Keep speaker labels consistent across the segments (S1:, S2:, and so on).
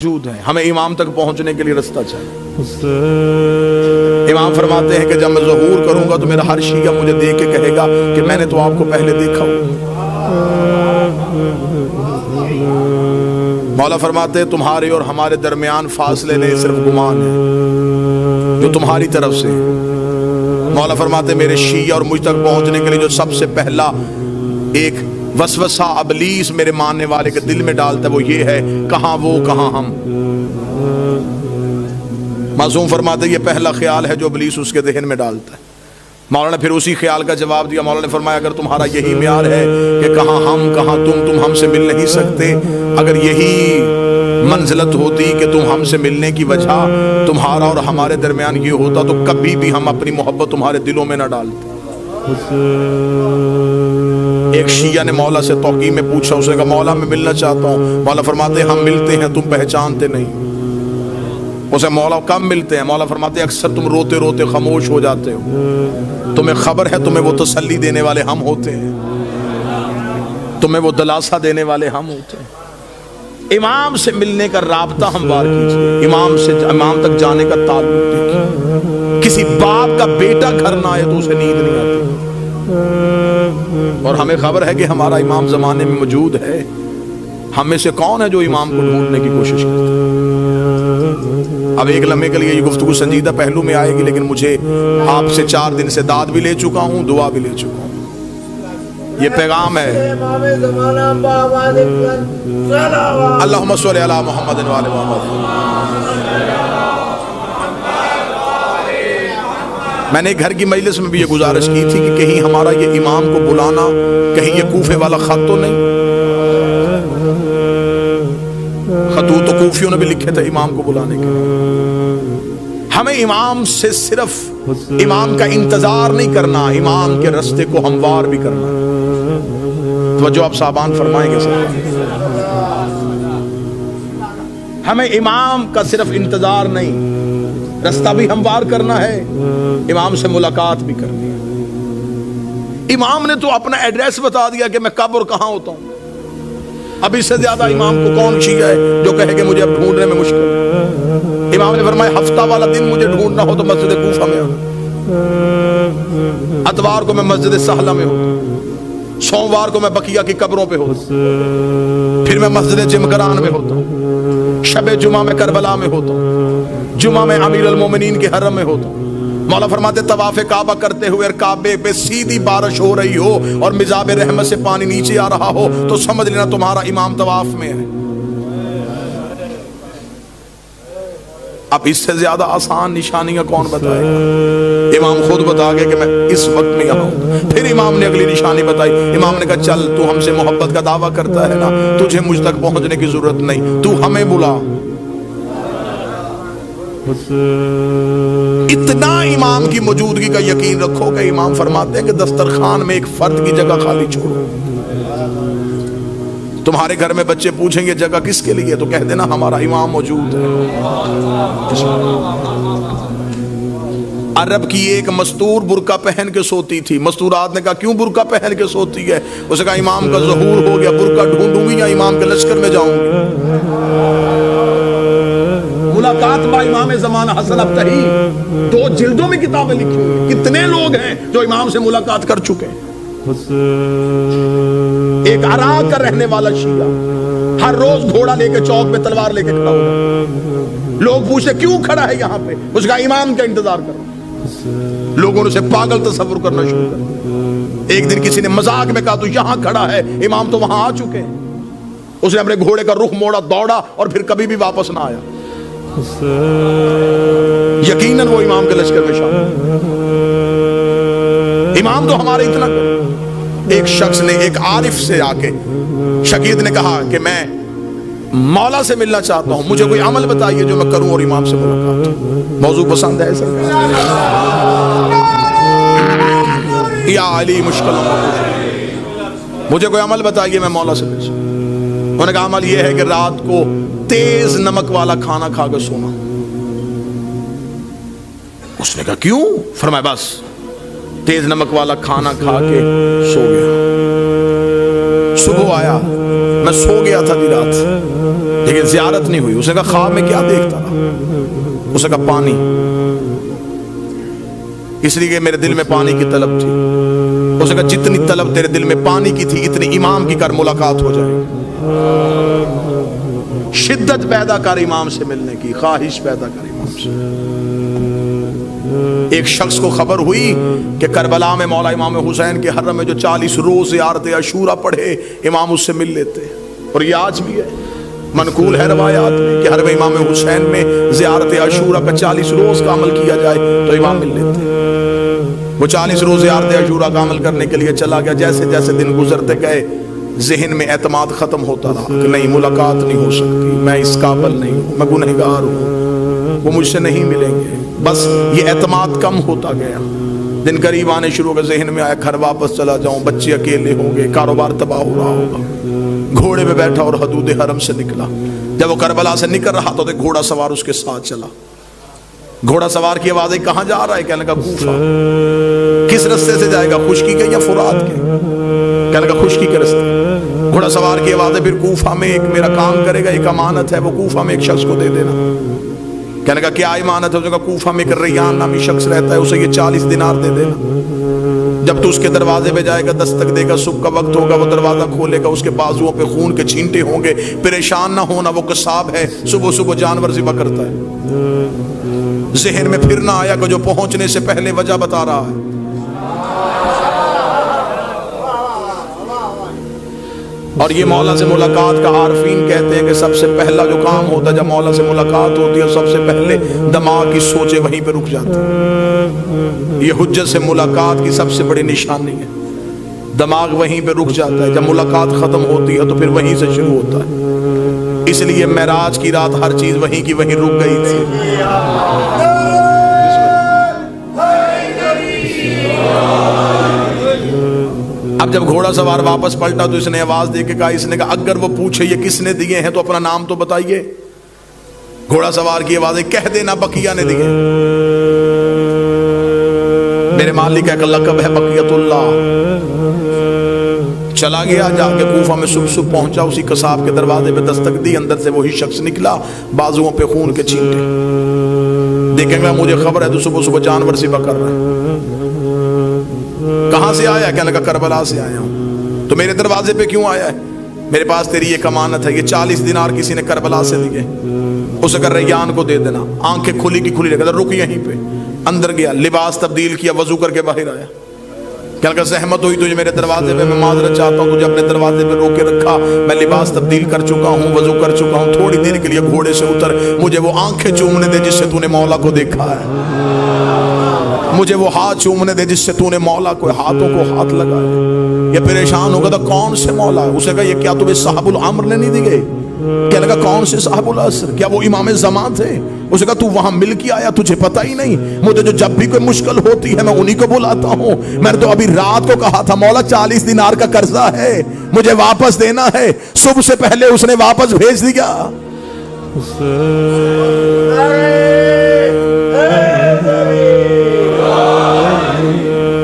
S1: موجود ہیں، ہمیں امام تک پہنچنے کے لیے رستہ چاہیے۔ امام فرماتے ہیں کہ جب میں ظہور کروں گا تو میرا ہر شیعہ مجھے دیکھ کے کہے گا کہ میں نے تو آپ کو پہلے دیکھا ہوں۔ مولا فرماتے ہیں تمہارے اور ہمارے درمیان فاصلے نہیں، صرف گمان ہے جو تمہاری طرف سے ہے۔ مولا فرماتے ہیں میرے شیعہ اور مجھ تک پہنچنے کے لیے جو سب سے پہلا ایک وسوسہ ابلیس میرے ماننے والے کے دل میں ڈالتا ہے وہ یہ ہے، کہاں وہ کہاں ہم۔ معصوم فرماتے ہیں یہ پہلا خیال ہے جو ابلیس اس کے ذہن میں ڈالتا ہے۔ مولا نے پھر اسی خیال کا جواب دیا۔ مولا نے فرمایا اگر تمہارا یہی معیار ہے کہ کہاں ہم کہاں تم ہم سے مل نہیں سکتے، اگر یہی منزلت ہوتی کہ تم ہم سے ملنے کی وجہ تمہارا اور ہمارے درمیان یہ ہوتا تو کبھی بھی ہم اپنی محبت تمہارے دلوں میں نہ ڈالتے۔ ایک شیعہ نے مولا سے توقیع میں پوچھا، اس نے کہا مولا میں ملنا چاہتا ہوں۔ مولا فرماتے ہیں ہم ملتے ہیں تم پہچانتے نہیں۔ اسے مولا کم ملتے ہیں؟ مولا فرماتے ہیں اکثر تم روتے روتے خاموش ہو جاتے ہو، تمہیں خبر ہے تمہیں وہ تسلی دینے والے ہم ہوتے ہیں، تمہیں وہ دلاسا دینے والے ہم ہوتے ہیں۔ امام سے ملنے کا رابطہ ہموار کیجئے، امام تک جانے کا تعلق دیکھیے۔ کسی باپ کا بیٹا گھر نہ آئے تو اسے نیند نہیں آتی، اور ہمیں خبر ہے کہ ہمارا امام زمانے میں موجود ہے۔ ہم میں سے کون ہے جو امام کو ڈھونڈنے کی کوشش کرتا ہے؟ اب ایک لمحے کے لیے یہ گفتگو سنجیدہ پہلو میں آئے گی، لیکن مجھے آپ سے 4 دن سے داد بھی لے چکا ہوں، دعا بھی لے چکا ہوں۔ یہ پیغام ہے اللہم صلی علی محمد و آل محمد۔ میں نے گھر کی مجلس میں بھی یہ گزارش کی تھی کہ کہیں ہمارا یہ امام کو بلانا کہیں یہ کوفے والا خط تو نہیں؟ خطوط تو کوفیوں نے بھی لکھے تھے امام کو بلانے کے۔ ہمیں امام سے صرف امام کا انتظار نہیں کرنا، امام کے رستے کو ہموار بھی کرنا۔ توجہ آپ صاحبان فرمائیں گے سر؟ ہمیں امام کا صرف انتظار نہیں، رستہ بھی ہموار کرنا ہے، امام سے ملاقات بھی کرنی ہے۔ امام نے تو اپنا ایڈریس بتا دیا کہ میں کب اور کہاں ہوتا ہوں۔ اب اس سے زیادہ امام کو کون شیعہ ہے جو کہے کہ مجھے اب ڈھونڈنے میں مشکل ہے؟ امام نے فرمایا ہفتہ والا دن مجھے ڈھونڈنا ہو تو مسجد کوفہ میں ہوتا، اتوار کو میں مسجد سہلہ میں ہوتا، سوموار کو میں بقیہ کی قبروں پہ ہوتا، پھر میں مسجد جمکران میں ہوتا ہوں، شب جمعہ میں کربلا میں ہوتا ہوں، جمعہ میں امیر المومنین کے حرم میں ہوتا ہوں۔ مولا فرماتے طواف کعبہ کرتے ہوئے کعبے پہ سیدھی بارش ہو رہی ہو اور مزاب رحمت سے پانی نیچے آ رہا ہو تو سمجھ لینا تمہارا امام طواف میں ہے۔ اب اس سے زیادہ آسان نشانیاں کون بتائے گا؟ امام خود بتا گئے کہ میں اس وقت میں یہاں ہوں۔ پھر امام نے اگلی نشانی بتائی، امام نے کہا چل تو ہم سے محبت کا دعویٰ کرتا ہے نا، تجھے مجھ تک پہنچنے کی ضرورت نہیں، تو ہمیں بلا۔ اتنا امام کی موجودگی کا یقین رکھو کہ امام فرماتے ہیں کہ دسترخوان میں ایک فرد کی جگہ خالی چھوڑو۔ تمہارے گھر میں بچے پوچھیں گے جگہ کس کے لیے تو کہہ دینا ہمارا امام موجود ہے۔ عرب کی ایک مستور برقع پہن کے سوتی تھی، مستورات نے کہا کیوں برقع پہن کے سوتی ہے؟ اسے کہا امام کا ظہور ہو گیا، برقع ڈھونڈوں گی یا امام کے لشکر میں جاؤں گی؟ ملاقات با امام زمانہ حسن ابتہی 2 جلدوں میں کتابیں لکھی ہوئی۔ کتنے لوگ ہیں جو امام سے ملاقات کر چکے ہیں؟ ایک عراق کا رہنے والا شیعہ ہر روز گھوڑا لے کے چوک پہ تلوار لے کے کھڑا ہوا، لوگ پوچھتے کیوں کھڑا ہے یہاں پہ؟ اس کا امام کا انتظار کرو۔ لوگوں نے اسے پاگل تصور کرنا شروع کر۔ ایک دن کسی نے مذاق میں کہا تو یہاں کھڑا ہے، امام تو وہاں آ چکے ہیں۔ اس نے اپنے گھوڑے کا رخ موڑا، دوڑا اور پھر کبھی بھی واپس نہ آیا۔ یقیناً وہ امام کے لشکر میں شامل۔ امام تو ہمارے اتنا کرے۔ ایک شخص نے ایک عارف سے آ کے شاگرد نے کہا کہ میں مولا سے ملنا چاہتا ہوں، مجھے کوئی عمل بتائیے جو میں کروں اور امام سے ملاقات۔ موضوع پسند ہے سر؟ یا علی مشکل، مجھے کوئی عمل بتائیے میں مولا سے مل سکوں۔ انہوں نے کہا عمل یہ ہے کہ رات کو تیز نمک والا کھانا کھا کے سونا۔ اس نے کہا کیوں؟ فرمایا بس تیز نمک والا کھانا کھا کے سو گیا، صبح آیا میں سو گیا تھا دی رات، لیکن زیارت نہیں ہوئی. اس نے کہا خواب میں کیا دیکھتا رہا؟ اس نے کہا پانی، اس لیے کہ میرے دل میں پانی کی طلب تھی. اس نے کہا جتنی طلب تیرے دل میں پانی کی تھی اتنی امام کی کر ملاقات ہو جائے. شدت پیدا کر امام سے ملنے کی، خواہش پیدا کر امام سے. ایک شخص کو خبر ہوئی کہ کربلا میں مولا امام حسین کے حرم میں جو 40 روز زیارت عاشورہ پڑھے امام اس سے مل لیتے. اور یہ آج بھی ہے، منقول ہے روایات میں کہ حرم امام حسین میں زیارت عاشورہ کا 40 روز کا عمل کیا جائے تو امام مل لیتے. وہ 40 روز زیارت عاشورہ کا عمل کرنے کے لیے چلا گیا. جیسے جیسے دن گزرتے گئے ذہن میں اعتماد ختم ہوتا رہا کہ نہیں، ملاقات نہیں ہو سکتی، میں اس قابل نہیں ہوں، میں گنہگار ہوں، وہ مجھ سے نہیں ملیں گے. بس یہ اعتماد کم ہوتا گیا. دن قریب آنے شروع ہو گئے، ذہن میں آیا گھر واپس چلا جاؤں، بچے اکیلے ہوں گے، کاروبار تباہ ہو رہا ہوگا. گھوڑے پہ بیٹھا اور حدود حرم سے نکلا. جب وہ کربلا سے نکل رہا تو ایک گھوڑا سوار اس کے ساتھ چلا. گھوڑا سوار کی آواز آئی کہاں جا رہا ہے؟ کہنے لگا کوفہ. کس رستے سے جائے گا، خشکی کے یا فرات کے؟ کہنے لگا خشکی کے رستے. گھوڑا سوار کی آواز ہے پھر کوفہ میں ایک میرا کام کرے گا، ایک امانت ہے، وہ کوفہ میں ایک شخص کو دے دینا. کہنے لگا کیا امانت ہے؟ اس نے کہا کوفہ میں ایک ریان نامی شخص رہتا ہے، اسے یہ 40 دینار دے دینا. جب تو اس کے دروازے پہ جائے گا، دستک دے گا، صبح کا وقت ہوگا، وہ دروازہ کھولے گا، اس کے بازوؤں پہ خون کے چھینٹے ہوں گے. پریشان نہ ہونا، وہ قصاب ہے، صبح صبح جانور ذبح کرتا ہے. ذہن میں پھر نہ آیا کہ جو پہنچنے سے پہلے وجہ بتا رہا ہے. اور یہ مولا سے ملاقات کا عارفین کہتے ہیں کہ سب سے پہلا جو کام ہوتا ہے جب مولا سے ملاقات ہوتی ہے، سب سے پہلے دماغ کی سوچیں وہیں پہ رک جاتی ہیں. یہ حجت سے ملاقات کی سب سے بڑی نشانی ہے. دماغ وہیں پہ رک جاتا ہے. جب ملاقات ختم ہوتی ہے تو پھر وہیں سے شروع ہوتا ہے. اس لیے معراج کی رات ہر چیز وہیں کی وہیں رک گئی تھی. اب جب گھوڑا سوار واپس پلٹا تو اس نے آواز دے کے کہا، اس نے کہا اگر وہ پوچھے یہ کس نے دیے ہیں تو اپنا نام تو بتائیے. گھوڑا سوار کی آواز ہے کہہ دینا بقیہ نے دیے. میرے مالک کا لقب ہے بقیت اللہ. چلا گیا، جا کے کوفہ میں صبح پہنچا. اسی قصاب کے دروازے پہ دستک دی، اندر سے وہی شخص نکلا، بازوؤں پہ خون کے چھینٹے. دیکھیں گا مجھے خبر ہے تو صبح صبح جانور ذبح کر رہا ہے. کہاں سے آیا؟ کہنے لگا کربلا سے آیا ہوں. تو میرے دروازے پہ کیوں آیا ہے؟ میرے پاس تیری ایک امانت ہے، یہ 40 دینار کسی نے کربلا سے دیے، اسے کر ریان کو دے دینا. آنکھیں کھلی کی کھلی رکھ، رک یہیں پہ. اندر گیا، لباس تبدیل کیا، وضو کر کے باہر آیا. کہنے لگا زحمت ہوئی تجھے میرے دروازے پہ، میں معذرت چاہتا ہوں، تجھے اپنے دروازے پہ روک کے رکھا. میں لباس تبدیل کر چکا ہوں، وضو کر چکا ہوں. تھوڑی دیر کے لیے گھوڑے سے اتر، مجھے وہ آنکھیں چومنے دے جس سے تو نے مولا کو دیکھا ہے. مجھے وہ ہاتھ چومنے دے جس سے تو نے مولا کو ہاتھوں کو ہاتھ لگائے. یہ پریشان ہوگا تھا کون سے مولا ہے؟ اسے کہا یہ کیا تمہیں صاحب العمر نے نہیں دی گئی؟ کہنے لگا کون سے صاحب العصر؟ کیا وہ امام زمان تھے؟ اسے کہا تو وہاں مل کے آیا، تجھے پتہ ہی نہیں؟ مجھے جو جب بھی کوئی مشکل ہوتی ہے میں انہی کو بلاتا ہوں. میں نے تو ابھی رات کو کہا تھا مولا 40 دینار کا قرضہ ہے، مجھے واپس دینا ہے. صبح سے پہلے اس نے واپس بھیج دیا.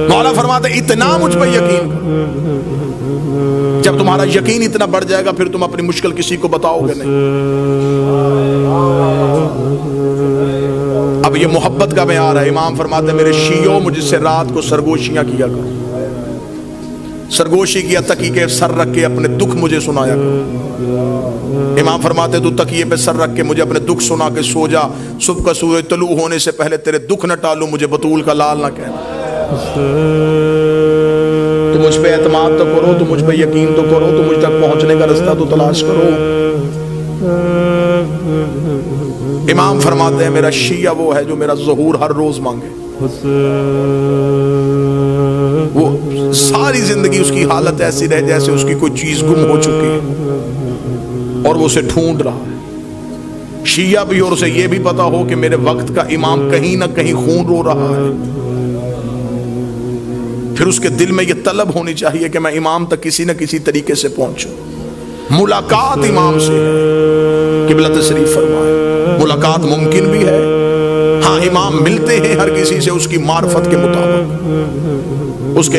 S1: مولا فرماتے اتنا مجھ پہ یقین. جب تمہارا یقین اتنا بڑھ جائے گا پھر تم اپنی مشکل کسی کو بتاؤ گے نہیں. اب یہ محبت کا معیار ہے. امام فرماتے ہیں میرے شیعوں مجھ سے رات کو سرگوشیاں کیا کرو. سرگوشی کیا، تکیے کے سر رکھ کے اپنے دکھ مجھے سنایا کرو. امام فرماتے تو تکیے پہ سر رکھ کے مجھے اپنے دکھ سنا کے سو جا. صبح کا سورج طلوع ہونے سے پہلے تیرے دکھ نہ ٹالوں، مجھے بطول کا لال نہ کہنا. تو مجھ پہ اعتماد تو کرو، تو مجھ پہ یقین تو کرو، تو مجھ تک پہنچنے کا رستہ تو تلاش کرو. امام فرماتے ہیں میرا شیعہ وہ ہے جو میرا ظہور ہر روز مانگے. وہ ساری زندگی اس کی حالت ایسی رہے جیسے اس کی کوئی چیز گم ہو چکی ہے اور وہ اسے ڈھونڈ رہا ہے. شیعہ بھی اور اسے یہ بھی پتا ہو کہ میرے وقت کا امام کہیں نہ کہیں خون رو رہا ہے. پھر اس کے دل میں یہ طلب ہونی چاہیے کہ میں امام تک کسی نہ کسی طریقے سے پہنچوں. ملاقات امام سے ہے. قبلہ تشریف فرمائے ملاقات ممکن بھی ہے. ہاں امام ملتے ہیں ہر کسی سے اس کی معرفت کے مطابق، اس کے